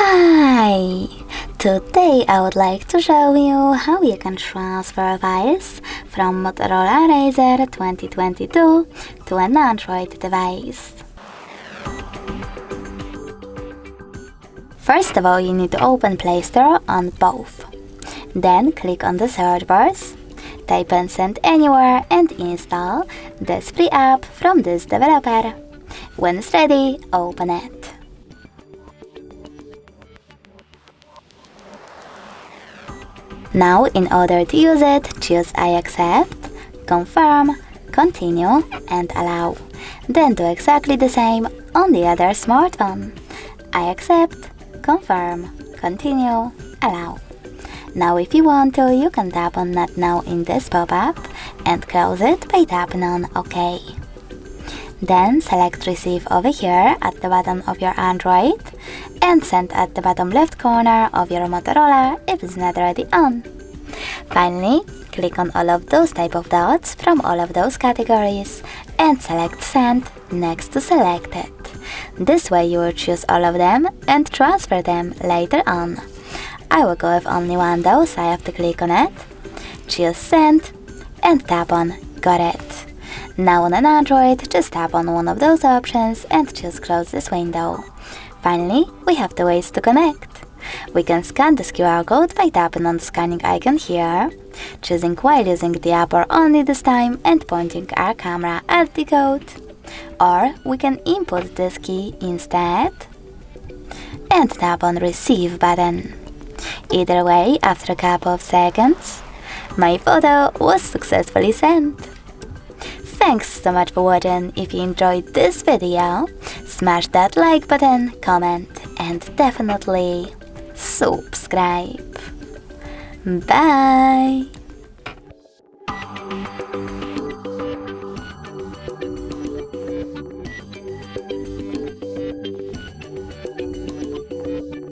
Hi! Today I would like to show you how you can transfer files from Motorola Razr 2022 to an Android device. First of all, you need to open Play Store on both. Then click on the search bars, type in Send Anywhere and install this free app from this developer. When it's ready, open it. Now, in order to use it, choose I accept, confirm, continue and allow. Then do exactly the same on the other smartphone. I accept, confirm, continue, allow. Now if you want to, you can tap on Not Now in this pop-up and close it by tapping on OK. Then select Receive over here at the bottom of your Android and Send at the bottom left corner of your Motorola if it's not already on. Finally, click on all of those type of dots from all of those categories and select Send next to Selected. This way you will choose all of them and transfer them later on. I will go with only one though, so I have to click on it, choose Send and tap on Got it. Now on an Android, just tap on one of those options and choose Close this window. Finally, we have the ways to connect. We can scan this QR code by tapping on the scanning icon here, choosing while using the app or only this time and pointing our camera at the code. Or we can input this key instead and tap on Receive button. Either way, after a couple of seconds, my photo was successfully sent. Thanks so much for watching. If you enjoyed this video, smash that like button, comment and definitely subscribe. Bye!